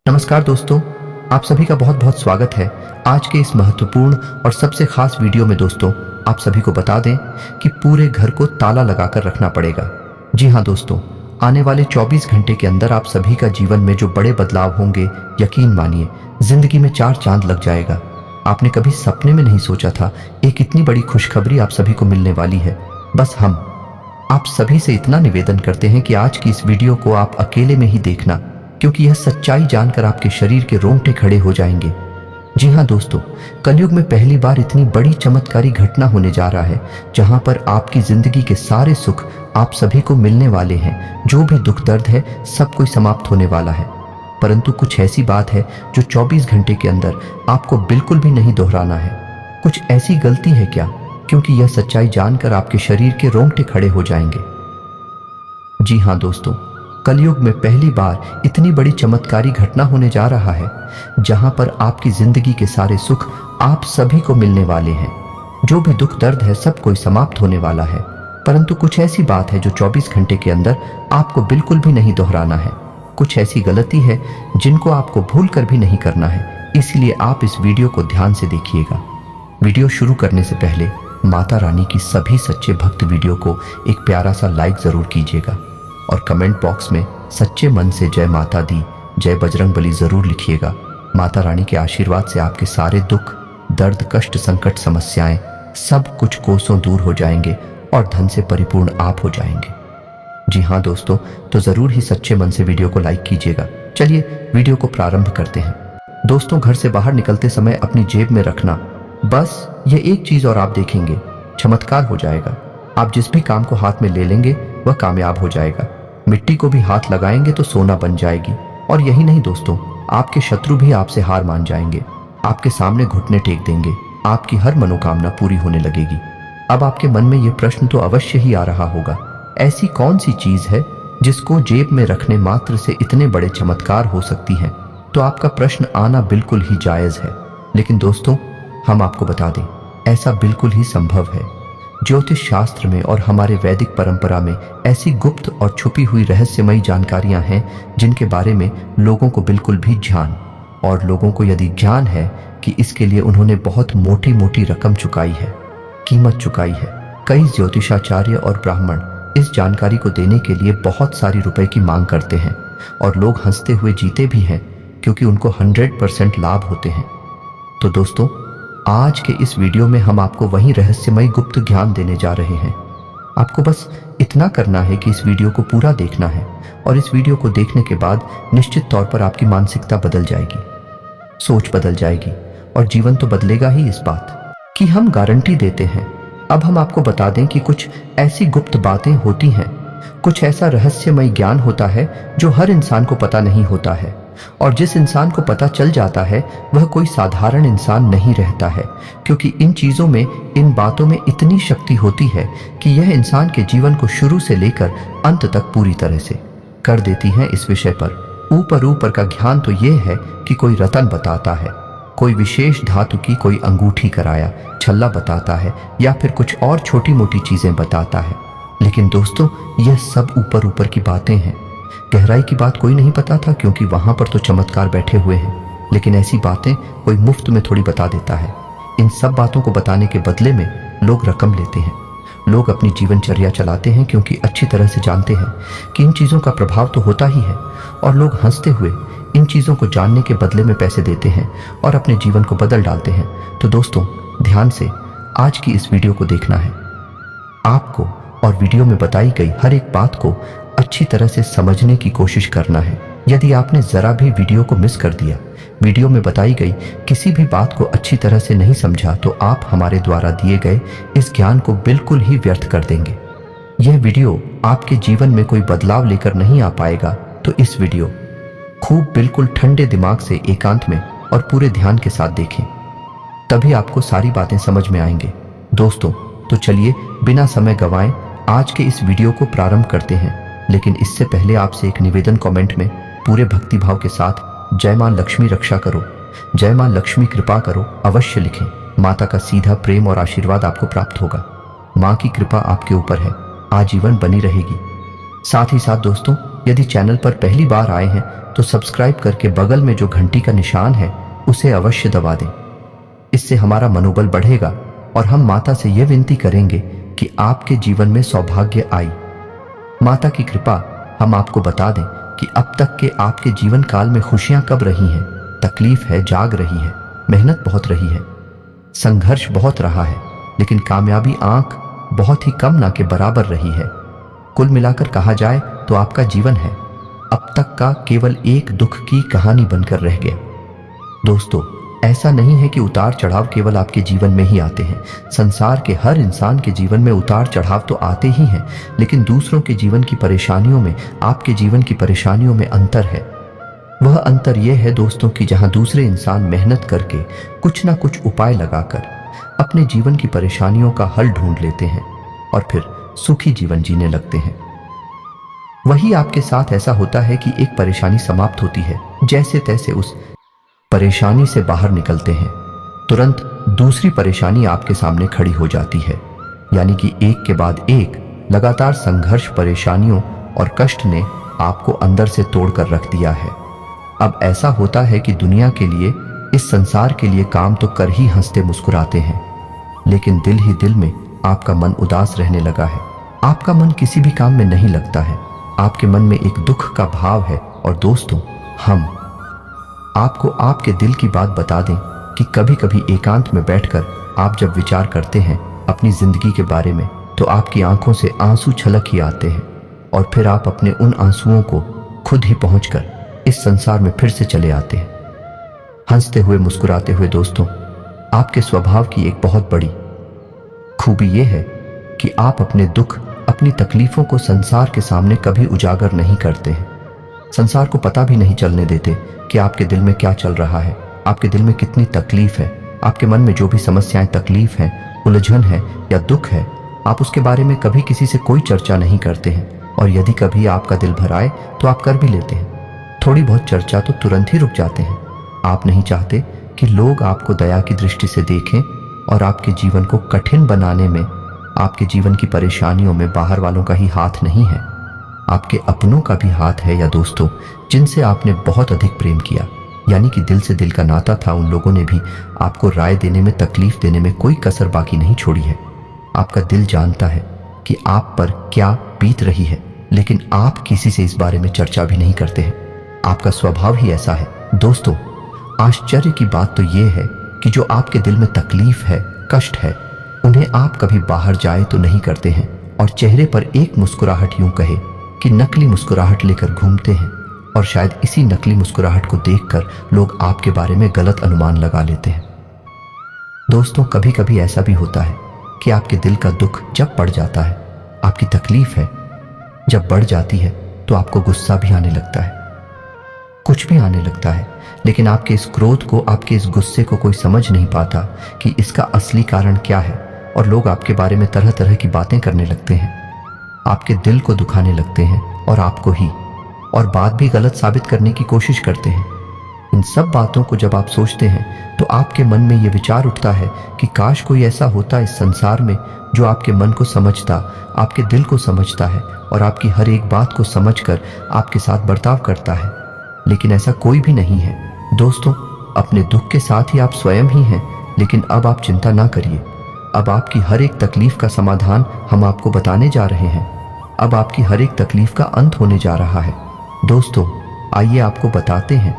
नमस्कार दोस्तों, आप सभी का बहुत बहुत स्वागत है आज के इस महत्वपूर्ण और सबसे खास वीडियो में। दोस्तों, आप सभी को बता दें कि पूरे घर को ताला लगाकर रखना पड़ेगा। जी हाँ दोस्तों, आने वाले 24 घंटे के अंदर आप सभी का जीवन में जो बड़े बदलाव होंगे, यकीन मानिए जिंदगी में 4 चांद लग जाएगा। आपने कभी सपने में नहीं सोचा था एक इतनी बड़ी खुशखबरी आप सभी को मिलने वाली है। बस हम आप सभी से इतना निवेदन करते हैं कि आज की इस वीडियो को आप अकेले में ही देखना, क्योंकि यह सच्चाई जानकर आपके शरीर के रोंगटे खड़े हो जाएंगे। जी हाँ दोस्तों, कलयुग में पहली बार इतनी बड़ी चमत्कारी घटना होने जा रहा है जहां पर आपकी जिंदगी के सारे सुख आप सभी को मिलने वाले हैं। जो भी दुख दर्द है सब कोई समाप्त होने वाला है, परंतु कुछ ऐसी बात है जो 24 घंटे के अंदर आपको बिल्कुल भी नहीं दोहराना है। कुछ ऐसी गलती है क्या? क्योंकि यह सच्चाई जानकर आपके शरीर के रोंगटे खड़े हो जाएंगे। जी हाँ दोस्तों, कलयुग में पहली बार इतनी बड़ी चमत्कारी घटना होने जा रहा है जहां पर आपकी जिंदगी के सारे सुख आप सभी को मिलने वाले हैं। जो भी दुख दर्द है सब कोई समाप्त होने वाला है, परंतु कुछ ऐसी बात है जो 24 घंटे के अंदर आपको बिल्कुल भी नहीं दोहराना है। कुछ ऐसी गलती है जिनको आपको भूल कर भी नहीं करना है, इसलिए आप इस वीडियो को ध्यान से देखिएगा। वीडियो शुरू करने से पहले माता रानी की सभी सच्चे भक्त वीडियो को एक प्यारा सा लाइक जरूर कीजिएगा और कमेंट बॉक्स में सच्चे मन से जय माता दी, जय बजरंगबली जरूर लिखिएगा। माता रानी के आशीर्वाद से आपके सारे दुख दर्द कष्ट संकट समस्याएं सब कुछ कोसों दूर हो जाएंगे और धन से परिपूर्ण आप हो जाएंगे। जी हाँ दोस्तों, तो जरूर ही सच्चे मन से वीडियो को लाइक कीजिएगा। चलिए वीडियो को प्रारंभ करते हैं। दोस्तों, घर से बाहर निकलते समय अपनी जेब में रखना बस ये एक चीज और आप देखेंगे चमत्कार हो जाएगा। आप जिस भी काम को हाथ में ले लेंगे वह कामयाब हो जाएगा। मिट्टी को भी हाथ लगाएंगे तो सोना बन जाएगी। और यही नहीं दोस्तों, आपके शत्रु भी आपसे हार मान जाएंगे, आपके सामने घुटने टेक देंगे, आपकी हर मनोकामना पूरी होने लगेगी। अब आपके मन में यह प्रश्न तो अवश्य ही आ रहा होगा, ऐसी कौन सी चीज है जिसको जेब में रखने मात्र से इतने बड़े चमत्कार हो सकती हैं? तो आपका प्रश्न आना बिल्कुल ही जायज है, लेकिन दोस्तों हम आपको बता दें ऐसा बिल्कुल ही संभव है। ज्योतिष शास्त्र में और हमारे वैदिक परंपरा में ऐसी गुप्त और छुपी हुई रहस्यमयी जानकारियां हैं जिनके बारे में लोगों को बिल्कुल भी ज्ञान, और लोगों को यदि ज्ञान है कि इसके लिए उन्होंने बहुत मोटी मोटी रकम चुकाई है, कीमत चुकाई है। कई ज्योतिषाचार्य और ब्राह्मण इस जानकारी को देने के लिए बहुत सारी रुपए की मांग करते हैं और लोग हंसते हुए जीते भी हैं, क्योंकि उनको 100% लाभ होते हैं। तो दोस्तों, आज के इस वीडियो में हम आपको वही रहस्यमय गुप्त ज्ञान देने जा रहे हैं। आपको बस इतना करना है कि इस वीडियो को पूरा देखना है, और इस वीडियो को देखने के बाद निश्चित तौर पर आपकी मानसिकता बदल जाएगी, सोच बदल जाएगी और जीवन तो बदलेगा ही। इस बात की हम गारंटी देते हैं। अब हम आपको बता दें कि कुछ ऐसी गुप्त बातें होती हैं, कुछ ऐसा रहस्यमय ज्ञान होता है जो हर इंसान को पता नहीं होता है, और जिस इंसान को पता चल जाता है वह कोई साधारण इंसान नहीं रहता है, क्योंकि इन चीजों में, इन बातों में इतनी शक्ति होती है कि यह इंसान के जीवन को शुरू से लेकर अंत तक पूरी तरह से कर देती हैं। इस विषय पर ऊपर का ज्ञान तो यह है कि कोई रतन बताता है, कोई विशेष धातु की कोई अंगूठी कराया छल्ला बताता है, या फिर कुछ और छोटी मोटी चीजें बताता है। लेकिन दोस्तों, यह सब ऊपर की बातें हैं, गहराई की बात कोई नहीं पता था, क्योंकि वहां पर तो चमत्कार बैठे हुए हैं। लेकिन ऐसी बातें कोई मुफ्त में थोड़ी बता देता है। इन सब बातों को बताने के बदले में लोग रकम लेते हैं, लोग अपनी जीवनचर्या चलाते हैं, क्योंकि अच्छी तरह से जानते हैं कि इन चीजों का प्रभाव तो होता ही है, और लोग हंसते हुए इन चीजों को जानने के बदले में पैसे देते हैं और अपने जीवन को बदल डालते हैं। तो दोस्तों, ध्यान से आज की इस वीडियो को देखना है आपको, और वीडियो में बताई गई हर एक बात को अच्छी तरह से समझने की कोशिश करना है। यदि आपने जरा भी वीडियो को मिस कर दिया, वीडियो में बताई गई किसी भी बात को अच्छी तरह से नहीं समझा, तो आप हमारे द्वारा दिए गए इस ज्ञान को बिल्कुल ही व्यर्थ कर देंगे। यह वीडियो आपके जीवन में कोई बदलाव लेकर नहीं आ पाएगा। तो इस वीडियो खूब बिल्कुल ठंडे दिमाग से एकांत में और पूरे ध्यान के साथ देखें, तभी आपको सारी बातें समझ में आएंगे। दोस्तों, तो चलिए बिना समय गंवाए आज के इस वीडियो को प्रारंभ करते हैं। लेकिन इससे पहले आपसे एक निवेदन, कमेंट में पूरे भक्तिभाव के साथ जय मां लक्ष्मी रक्षा करो, जय मां लक्ष्मी कृपा करो अवश्य लिखें। माता का सीधा प्रेम और आशीर्वाद आपको प्राप्त होगा। मां की कृपा आपके ऊपर है, आजीवन बनी रहेगी। साथ ही साथ दोस्तों, यदि चैनल पर पहली बार आए हैं तो सब्सक्राइब करके बगल में जो घंटी का निशान है उसे अवश्य दबा दें। इससे हमारा मनोबल बढ़ेगा और हम माता से यह विनती करेंगे कि आपके जीवन में सौभाग्य आए। माता की कृपा हम आपको बता दें कि अब तक के आपके जीवन काल में खुशियां कब रही हैं, तकलीफ है, जाग रही है, मेहनत बहुत रही है, संघर्ष बहुत रहा है, लेकिन कामयाबी आंख बहुत ही कम ना के बराबर रही है। कुल मिलाकर कहा जाए तो आपका जीवन है अब तक का केवल एक दुख की कहानी बनकर रह गया। दोस्तों, ऐसा नहीं है कि उतार चढ़ाव केवल आपके जीवन में ही आते हैं। संसार के हर इंसान के जीवन में उतार चढ़ाव तो आते ही हैं, लेकिन दूसरों के जीवन की परेशानियों में आपके जीवन की परेशानियों में अंतर है। वह अंतर यह है दोस्तों कि जहां दूसरे इंसान मेहनत करके कुछ ना कुछ उपाय लगाकर अपने जीवन की परेशानियों का हल ढूंढ लेते हैं और फिर सुखी जीवन जीने लगते हैं, वही आपके साथ ऐसा होता है कि एक परेशानी समाप्त होती है, जैसे तैसे उस परेशानी से बाहर निकलते हैं, तुरंत दूसरी परेशानी आपके सामने खड़ी हो जाती है। यानी कि एक के बाद एक लगातार संघर्ष, परेशानियों और कष्ट ने आपको अंदर से तोड़कर रख दिया है। अब ऐसा होता है कि दुनिया के लिए, इस संसार के लिए काम तो कर ही हंसते मुस्कुराते हैं, लेकिन दिल ही दिल में आपका मन उदास रहने लगा है। आपका मन किसी भी काम में नहीं लगता है, आपके मन में एक दुख का भाव है। और दोस्तों, हम आपको आपके दिल की बात बता दें कि कभी कभी एकांत में बैठकर आप जब विचार करते हैं अपनी जिंदगी के बारे में, तो आपकी आंखों से आंसू छलक ही आते हैं और फिर आप अपने उन आंसुओं को खुद ही पहुंचकर इस संसार में फिर से चले आते हैं, हंसते हुए, मुस्कुराते हुए। दोस्तों, आपके स्वभाव की एक बहुत बड़ी खूबी यह है कि आप अपने दुख, अपनी तकलीफों को संसार के सामने कभी उजागर नहीं करते हैं। संसार को पता भी नहीं चलने देते कि आपके दिल में क्या चल रहा है, आपके दिल में कितनी तकलीफ है, आपके मन में जो भी समस्याएं, तकलीफ है, उलझन है या दुख है, आप उसके बारे में कभी किसी से कोई चर्चा नहीं करते हैं। और यदि कभी आपका दिल भर आए तो आप कर भी लेते हैं, थोड़ी बहुत चर्चा तो तुरंत ही रुक जाते हैं। आप नहीं चाहते कि लोग आपको दया की दृष्टि से देखें और आपके जीवन को कठिन बनाने में आपके जीवन की परेशानियों में बाहर वालों का ही हाथ नहीं है, आपके अपनों का भी हाथ है। या दोस्तों, जिनसे आपने बहुत अधिक प्रेम किया, यानी कि दिल से दिल का नाता था, उन लोगों ने भी आपको राय देने में, तकलीफ देने में कोई कसर बाकी नहीं छोड़ी है। आपका दिल जानता है कि आप पर क्या बीत रही है, लेकिन आप किसी से इस बारे में चर्चा भी नहीं करते हैं। आपका स्वभाव ही ऐसा है। दोस्तों, आश्चर्य की बात तो यह है कि जो आपके दिल में तकलीफ है, कष्ट है, उन्हें आप कभी बाहर जाए तो नहीं करते हैं और चेहरे पर एक मुस्कुराहट, यूं कहे कि नकली मुस्कुराहट लेकर घूमते हैं। और शायद इसी नकली मुस्कुराहट को देखकर लोग आपके बारे में गलत अनुमान लगा लेते हैं। दोस्तों, कभी कभी ऐसा भी होता है कि आपके दिल का दुख जब बढ़ जाता है, आपकी तकलीफ है जब बढ़ जाती है, तो आपको गुस्सा भी आने लगता है, कुछ भी आने लगता है। लेकिन आपके इस क्रोध को, आपके इस गुस्से को कोई समझ नहीं पाता कि इसका असली कारण क्या है, और लोग आपके बारे में तरह तरह की बातें करने लगते हैं, आपके दिल को दुखाने लगते हैं और आपको ही, और बात भी गलत साबित करने की कोशिश करते हैं। इन सब बातों को जब आप सोचते हैं तो आपके मन में यह विचार उठता है कि काश कोई ऐसा होता इस संसार में जो आपके मन को समझता, आपके दिल को समझता है और आपकी हर एक बात को समझकर आपके साथ बर्ताव करता है। लेकिन ऐसा कोई भी नहीं है। दोस्तों, अपने दुख के साथ ही आप स्वयं ही हैं, लेकिन अब आप चिंता ना करिए। अब आपकी हर एक तकलीफ का समाधान हम आपको बताने जा रहे हैं। अब आपकी हर एक तकलीफ का अंत होने जा रहा है। दोस्तों, आइए आपको बताते हैं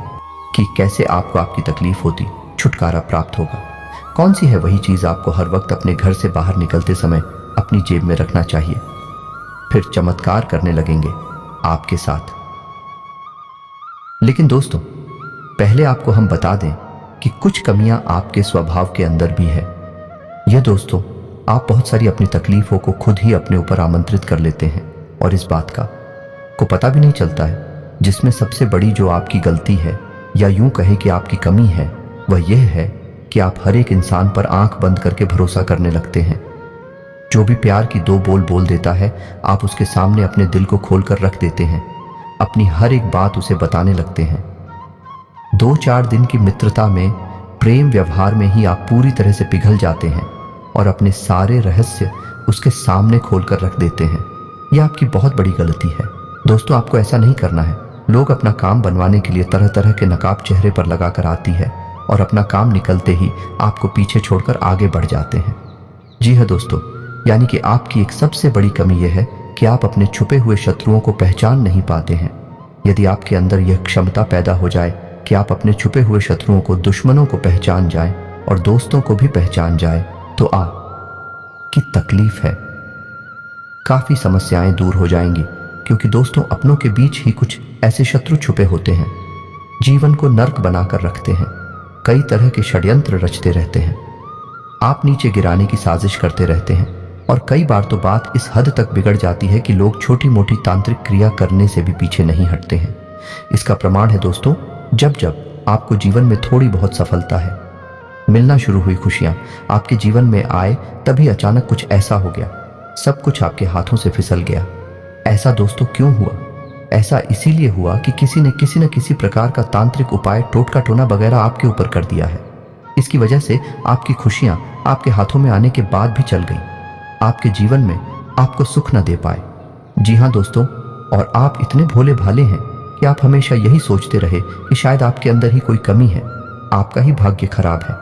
कि कैसे आपको आपकी तकलीफ होती छुटकारा प्राप्त होगा। कौन सी है वही चीज़ आपको हर वक्त अपने घर से बाहर निकलते समय अपनी जेब में रखना चाहिए। फिर चमत्कार करने लगेंगे आपके साथ। लेकिन दोस्तों, पहले आपको हम बता दें कि कुछ कमियां आपके स्वभाव के अंदर भी है। यह दोस्तों, आप बहुत सारी अपनी तकलीफों को खुद ही अपने ऊपर आमंत्रित कर लेते हैं और इस बात को पता भी नहीं चलता है। जिसमें सबसे बड़ी जो आपकी गलती है, या यूं कहे कि आपकी कमी है, वह यह है कि आप हर एक इंसान पर आंख बंद करके भरोसा करने लगते हैं। जो भी प्यार की दो बोल बोल देता है, आप उसके सामने अपने दिल को खोलकर रख देते हैं, अपनी हर एक बात उसे बताने लगते हैं। 2-4 दिन की मित्रता में, प्रेम व्यवहार में ही आप पूरी तरह से पिघल जाते हैं और अपने सारे रहस्य उसके सामने खोलकर रख देते हैं। यह आपकी बहुत बड़ी गलती है। दोस्तों आपको ऐसा नहीं करना है। लोग अपना काम बनवाने के लिए तरह तरह के नकाब चेहरे पर लगाकर आती है और अपना काम निकलते ही आपको पीछे छोड़कर आगे बढ़ जाते हैं। जी हाँ दोस्तों, यानी कि आपकी एक सबसे बड़ी कमी यह है कि आप अपने छुपे हुए शत्रुओं को पहचान नहीं पाते हैं। यदि आपके अंदर यह क्षमता पैदा हो जाए कि आप अपने छुपे हुए शत्रुओं को, दुश्मनों को पहचान जाएं और दोस्तों को भी पहचान जाएं, तो आपकी तकलीफ है काफी समस्याएं दूर हो जाएंगी। क्योंकि दोस्तों अपनों के बीच ही कुछ ऐसे शत्रु छुपे होते हैं, जीवन को नर्क बनाकर रखते हैं, कई तरह के षड्यंत्र रचते रहते हैं, आप नीचे गिराने की साजिश करते रहते हैं और कई बार तो बात इस हद तक बिगड़ जाती है कि लोग छोटी मोटी तांत्रिक क्रिया करने से भी पीछे नहीं हटते हैं। इसका प्रमाण है दोस्तों, जब जब आपको जीवन में थोड़ी बहुत सफलता है, मिलना शुरू हुई खुशियां आपके जीवन में आए, तभी अचानक कुछ ऐसा हो गया, सब कुछ आपके हाथों से फिसल गया। ऐसा दोस्तों क्यों हुआ? ऐसा इसीलिए हुआ कि किसी ने किसी न किसी प्रकार का तांत्रिक उपाय, टोटका टोना वगैरह आपके ऊपर कर दिया है। इसकी वजह से आपकी खुशियां आपके हाथों में आने के बाद भी चल गई, आपके जीवन में आपको सुख न दे पाए। जी हाँ दोस्तों, और आप इतने भोले भाले हैं कि आप हमेशा यही सोचते रहे कि शायद आपके अंदर ही कोई कमी है, आपका ही भाग्य खराब है,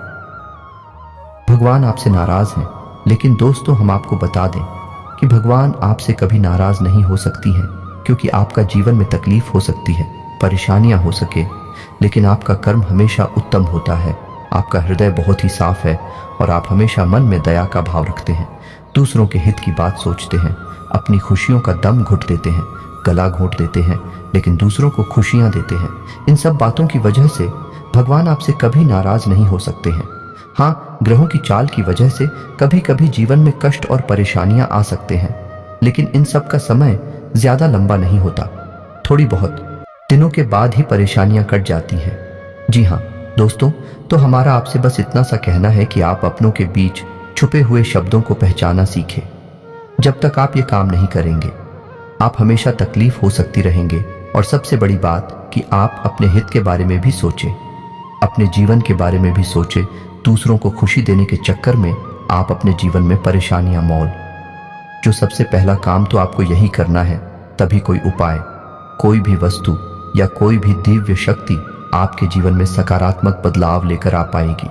भगवान आपसे नाराज हैं। लेकिन दोस्तों हम आपको बता दें कि भगवान आपसे कभी नाराज नहीं हो सकती हैं, क्योंकि आपका जीवन में तकलीफ हो सकती है, परेशानियां हो सके, लेकिन आपका कर्म हमेशा उत्तम होता है, आपका हृदय बहुत ही साफ है और आप हमेशा मन में दया का भाव रखते हैं, दूसरों के हित की बात सोचते हैं, अपनी खुशियों का दम घुट देते हैं, गला घोंट देते हैं, लेकिन दूसरों को खुशियां देते हैं। इन सब बातों की वजह से भगवान आपसे कभी नाराज नहीं हो सकते हैं। हाँ, ग्रहों की चाल की वजह से कभी कभी जीवन में कष्ट और परेशानियां आ सकते हैं, लेकिन इन सब का समय ज्यादा लंबा नहीं होता, थोड़ी बहुत दिनों के बाद ही परेशानियां कट जाती हैं। जी हाँ दोस्तों, तो हमारा आपसे बस इतना सा कहना है कि आप अपनों के बीच छुपे हुए शब्दों को पहचाना सीखें। जब तक आप ये काम नहीं करेंगे, आप हमेशा तकलीफ हो सकती रहेंगे। और सबसे बड़ी बात कि आप अपने हित के बारे में भी सोचें, अपने जीवन के बारे में भी सोचें। दूसरों को खुशी देने के चक्कर में आप अपने जीवन में परेशानियां मोल। जो सबसे पहला काम तो आपको यही करना है, तभी कोई उपाय, कोई भी वस्तु या कोई भी दिव्य शक्ति आपके जीवन में सकारात्मक बदलाव लेकर आ पाएगी।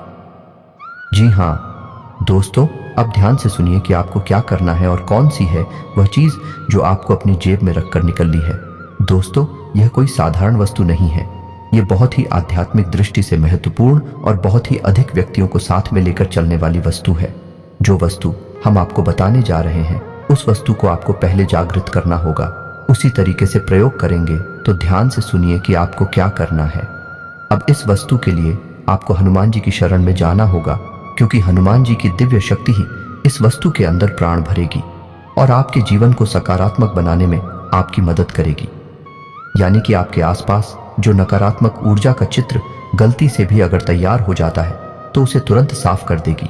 जी हाँ दोस्तों, अब ध्यान से सुनिए कि आपको क्या करना है और कौन सी है वह चीज जो आपको अपनी जेब में रखकर निकलनी है। दोस्तों यह कोई साधारण वस्तु नहीं है, ये बहुत ही आध्यात्मिक दृष्टि से महत्वपूर्ण और बहुत ही अधिक व्यक्तियों को साथ में लेकर चलने वाली वस्तु है। जो वस्तु हम आपको बताने जा रहे हैं, उस वस्तु को आपको पहले जागृत करना होगा, उसी तरीके से प्रयोग करेंगे। तो ध्यान से सुनिए कि आपको क्या करना है। अब इस वस्तु के लिए आपको हनुमान जी की शरण में जाना होगा, क्योंकि हनुमान जी की दिव्य शक्ति ही इस वस्तु के अंदर प्राण भरेगी और आपके जीवन को सकारात्मक बनाने में आपकी मदद करेगी। यानी कि आपके आसपास जो नकारात्मक ऊर्जा का चित्र गलती से भी अगर तैयार हो जाता है तो उसे तुरंत साफ कर देगी।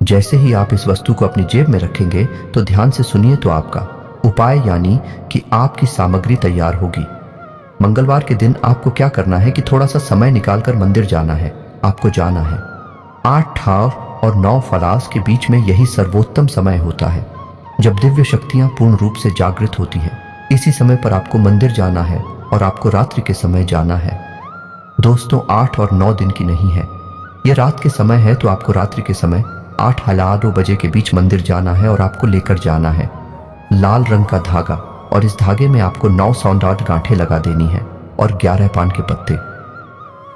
जैसे ही आप इस वस्तु को अपनी जेब में रखेंगे तो ध्यान से सुनिए, तो आपका उपाय यानी कि आपकी सामग्री तैयार होगी। मंगलवार के दिन आपको क्या करना है कि थोड़ा सा समय निकालकर मंदिर जाना है। आपको जाना है 8 ठाव और 9 फलास के बीच में, यही सर्वोत्तम समय होता है जब दिव्य शक्तियां पूर्ण रूप से जागृत होती हैं। इसी समय पर आपको मंदिर जाना है और आपको रात्रि के समय जाना है। दोस्तों 8 और 9 दिन की नहीं है, यह रात के समय है, तो आपको रात्रि के समय 8:11 बजे के बीच मंदिर जाना है और आपको लेकर जाना है लाल रंग का धागा, और इस धागे में आपको 9 सौंदर्य गांठें लगा देनी है और 11 पान के पत्ते।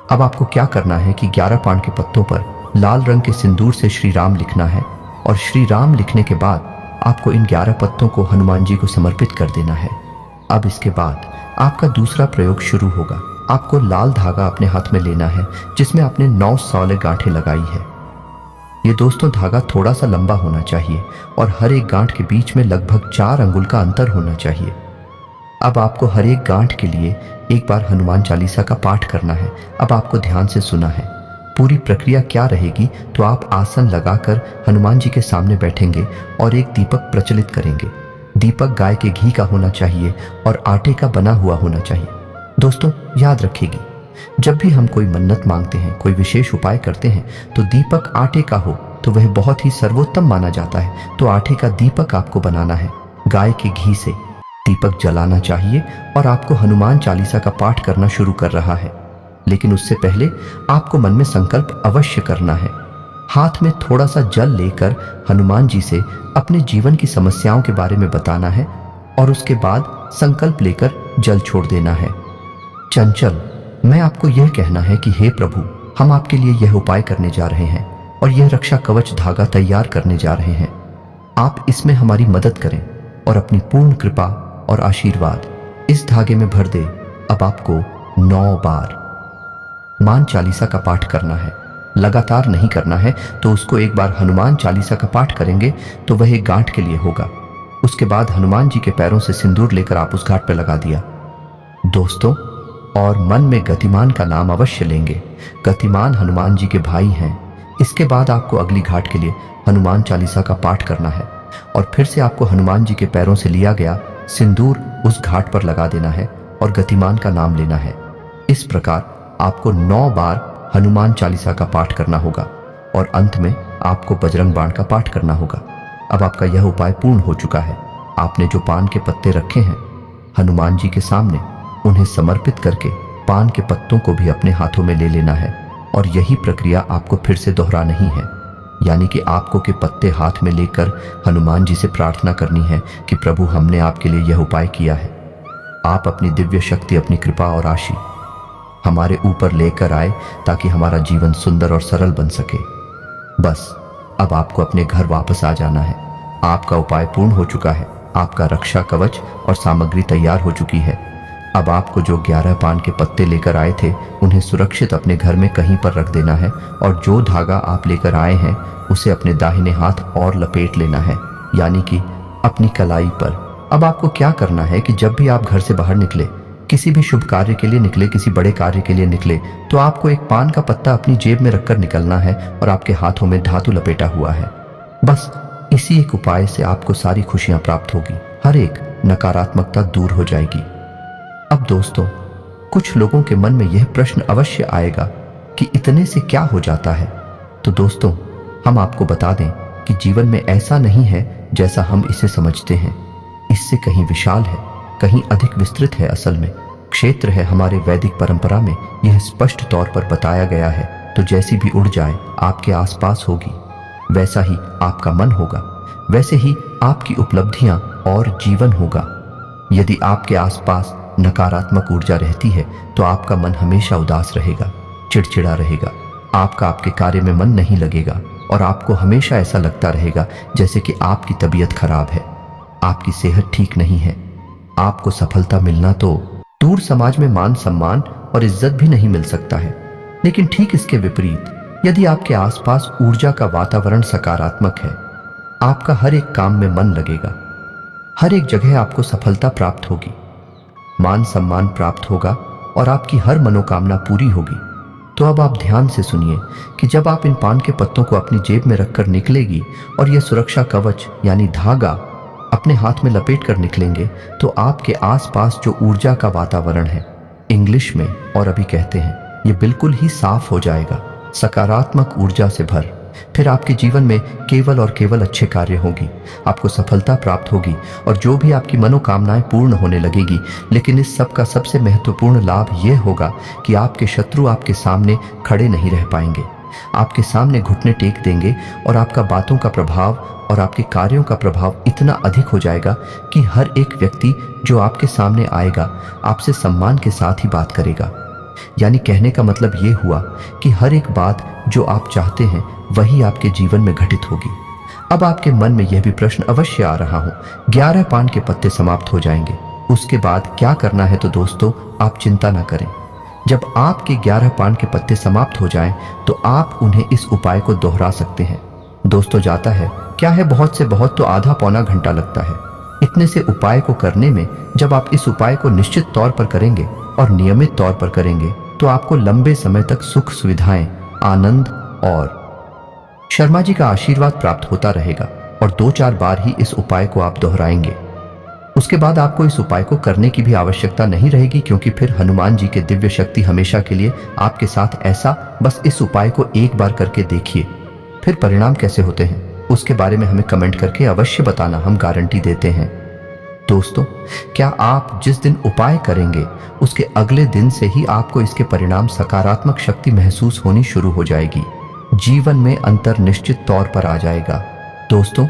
अब आपको क्या करना है कि 11 पान के पत्तों पर लाल रंग के सिंदूर से श्री राम लिखना है, और श्री राम लिखने के बाद आपको इन 11 पत्तों को हनुमान जी को समर्पित कर देना है। अब इसके बाद आपका दूसरा प्रयोग शुरू होगा। आपको लाल धागा अपने हाथ में लेना है जिसमें आपने 9 सौले गांठें लगाई है। ये दोस्तों धागा थोड़ा सा लंबा होना चाहिए और हर एक गांठ के बीच में लगभग 4 अंगुल का अंतर होना चाहिए। अब आपको हर एक गांठ के लिए एक बार हनुमान चालीसा का पाठ करना है। अब आपको ध्यान से सुना है। पूरी प्रक्रिया क्या रहेगी, तो आप आसन लगाकर हनुमान जी के सामने बैठेंगे और एक दीपक प्रज्वलित करेंगे। दीपक गाय के घी का होना चाहिए और आटे का बना हुआ होना चाहिए। दोस्तों याद रखिएगा, जब भी हम कोई मन्नत मांगते हैं, कोई विशेष उपाय करते हैं, तो दीपक आटे का हो तो वह बहुत ही सर्वोत्तम माना जाता है। तो आटे का दीपक आपको बनाना है गाय के घी से। दीपक जलाना चाहिए और आपको हनुमान चालीसा का पाठ करना शुरू कर रहा है। लेकिन उससे पहले आपको मन में संकल्प अवश्य करना है। हाथ में थोड़ा सा जल लेकर हनुमान जी से अपने जीवन की समस्याओं के बारे में बताना है और उसके बाद संकल्प लेकर जल छोड़ देना है। चंचल, मैं आपको यह कहना है कि हे प्रभु, हम आपके लिए यह उपाय करने जा रहे हैं और यह रक्षा कवच धागा तैयार करने जा रहे हैं। आप इसमें हमारी मदद करें और अपनी पूर्ण कृपा और आशीर्वाद इस धागे में भर दे। अब आपको 9 बार हनुमान चालीसा का पाठ करना है। लगातार नहीं करना है, तो उसको एक बार हनुमान चालीसा का पाठ करेंगे तो वह एक गांठ के लिए होगा। उसके बाद हनुमान जी के पैरों से सिंदूर लेकर आप उस घाट पर लगा दिया दोस्तों, और मन में गतिमान का नाम अवश्य लेंगे। गतिमान हनुमान जी के भाई हैं। इसके बाद आपको अगली घाट के लिए हनुमान चालीसा का पाठ करना है और फिर से आपको हनुमान जी के पैरों से लिया गया सिंदूर उस घाट पर लगा देना है और गतिमान का नाम लेना है। इस प्रकार आपको 9 बार हनुमान चालीसा का पाठ करना होगा और अंत में आपको बजरंग बाण का पाठ करना होगा। अब आपका यह उपाय पूर्ण हो चुका है। आपने जो पान के पत्ते रखे हैं हनुमान जी के सामने, उन्हें समर्पित करके पान के पत्तों को भी अपने हाथों में ले लेना है और यही प्रक्रिया आपको फिर से दोहराना ही है। यानी कि आपको के पत्ते हाथ में लेकर हनुमान जी से प्रार्थना करनी है कि प्रभु, हमने आपके लिए यह उपाय किया है। आप अपनी दिव्य शक्ति, अपनी कृपा और आशीष हमारे ऊपर लेकर आए ताकि हमारा जीवन सुंदर और सरल बन सके। बस अब आपको अपने घर वापस आ जाना है। आपका उपाय पूर्ण हो चुका है। आपका रक्षा कवच और सामग्री तैयार हो चुकी है। अब आपको जो 11 पान के पत्ते लेकर आए थे उन्हें सुरक्षित अपने घर में कहीं पर रख देना है और जो धागा आप लेकर आए हैं उसे अपने दाहिने हाथ और लपेट लेना है, यानी कि अपनी कलाई पर। अब आपको क्या करना है कि जब भी आप घर से बाहर निकले, किसी भी शुभ कार्य के लिए निकले, किसी बड़े कार्य के लिए निकले, तो आपको एक पान का पत्ता अपनी जेब में रखकर निकलना है और आपके हाथों में धातु लपेटा हुआ है। बस इसी एक उपाय से आपको सारी खुशियां प्राप्त होगी, हर एक नकारात्मकता दूर हो जाएगी। अब दोस्तों, कुछ लोगों के मन में यह प्रश्न अवश्य आएगा कि इतने से क्या हो जाता है। तो दोस्तों, हम आपको बता दें कि जीवन में ऐसा नहीं है जैसा हम इसे समझते हैं। इससे कहीं विशाल है, कहीं अधिक विस्तृत है। असल में क्षेत्र है हमारे वैदिक परंपरा में यह स्पष्ट तौर पर बताया गया है। तो जैसी भी उड़ जाए आपके आसपास होगी, वैसा ही आपका मन होगा, वैसे ही आपकी उपलब्धियां और जीवन होगा। यदि आपके आसपास नकारात्मक ऊर्जा रहती है तो आपका मन हमेशा उदास रहेगा, चिड़चिड़ा रहेगा, आपका आपके कार्य में मन नहीं लगेगा और आपको हमेशा ऐसा लगता रहेगा जैसे कि आपकी तबीयत खराब है, आपकी सेहत ठीक नहीं है। आपको सफलता मिलना तो दूर, समाज में मान सम्मान और इज्जत भी नहीं मिल सकता है। लेकिन ठीक इसके विपरीत, यदि आपके आसपास ऊर्जा का वातावरण सकारात्मक है, आपका हर एक काम में मन लगेगा, हर एक जगह आपको सफलता प्राप्त होगी, मान सम्मान प्राप्त होगा और आपकी हर मनोकामना पूरी होगी। तो अब आप ध्यान से सुनिए कि जब आप इन पान के पत्तों को अपनी जेब में रखकर निकलेगी और यह सुरक्षा कवच यानी धागा अपने हाथ में लपेट कर निकलेंगे, तो आपके आसपास जो ऊर्जा का वातावरण है, इंग्लिश में और अभी कहते हैं, ये बिल्कुल ही साफ हो जाएगा, सकारात्मक ऊर्जा से भर। फिर आपके जीवन में केवल और केवल अच्छे कार्य होंगी, आपको सफलता प्राप्त होगी और जो भी आपकी मनोकामनाएं पूर्ण होने लगेगी। लेकिन इस सब का सबसे महत्वपूर्ण लाभ यह होगा कि आपके शत्रु आपके सामने खड़े नहीं रह पाएंगे, आपके सामने घुटने टेक देंगे और आपका बातों का प्रभाव और आपके कार्यों का प्रभाव इतना अधिक हो जाएगा कि हर एक व्यक्ति जो आपके सामने आएगा आपसे सम्मान के साथ ही बात करेगा। यानी कहने का मतलब ये हुआ कि हर एक बात जो आप चाहते हैं वही आपके जीवन में घटित होगी। अब आपके मन में यह भी प्रश्न अवश्य आ रहा हो, 11 पान के पत्ते समाप्त हो जाएंगे, उसके बाद क्या करना है? तो दोस्तों, आप चिंता ना करें। जब आपके 11 पान के पत्ते समाप्त हो जाएं, तो आप उन्हें इस उपाय को दोहरा सकते हैं। दोस्तों, जाता है क्या है, बहुत से बहुत तो आधा पौना घंटा लगता है। इतने से उपाय को करने में जब आप इस उपाय को निश्चित तौर पर करेंगे और नियमित तौर पर करेंगे तो आपको लंबे समय तक सुख सुविधाएं, आनंद और शर्मा जी का आशीर्वाद प्राप्त होता रहेगा और 2-4 बार ही इस उपाय को आप दोहराएंगे। उसके बाद आपको इस उपाय को करने की भी आवश्यकता नहीं रहेगी, क्योंकि फिर हनुमान जी के दिव्य शक्ति हमेशा के लिए आपके साथ ऐसा बस इस उपाय को एक बार करके देखिए। फिर परिणाम कैसे होते हैं उसके बारे में हमें कमेंट करके अवश्य बताना, हम गारंटी देते हैं। दोस्तों, क्या आप जिस दिन उपाय करेंगे उसके अगले दिन से ही आपको इसके परिणाम सकारात्मक शक्ति महसूस होनी शुरू हो जाएगी। जीवन में अंतर निश्चित तौर पर आ जाएगा। दोस्तों,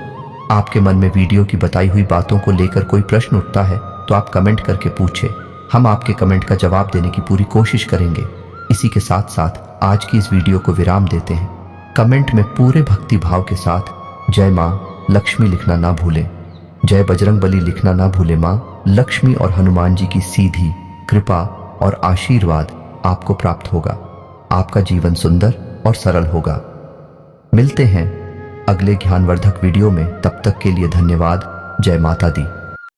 आपके मन में वीडियो की बताई हुई बातों को लेकर कोई प्रश्न उठता है तो आप कमेंट करके पूछें। हम आपके कमेंट का जवाब देने की पूरी कोशिश करेंगे। इसी के साथ साथ आज की इस वीडियो को विराम देते हैं। कमेंट में पूरे भक्ति भाव के साथ जय मां लक्ष्मी लिखना ना भूलें। जय बजरंगबली लिखना ना भूलें। मां लक्ष्मी और हनुमान जी की सीधी कृपा और आशीर्वाद आपको प्राप्त होगा। आपका जीवन सुंदर और सरल होगा। मिलते हैं अगले ज्ञानवर्धक वीडियो में। तब तक के लिए धन्यवाद। जय माता दी।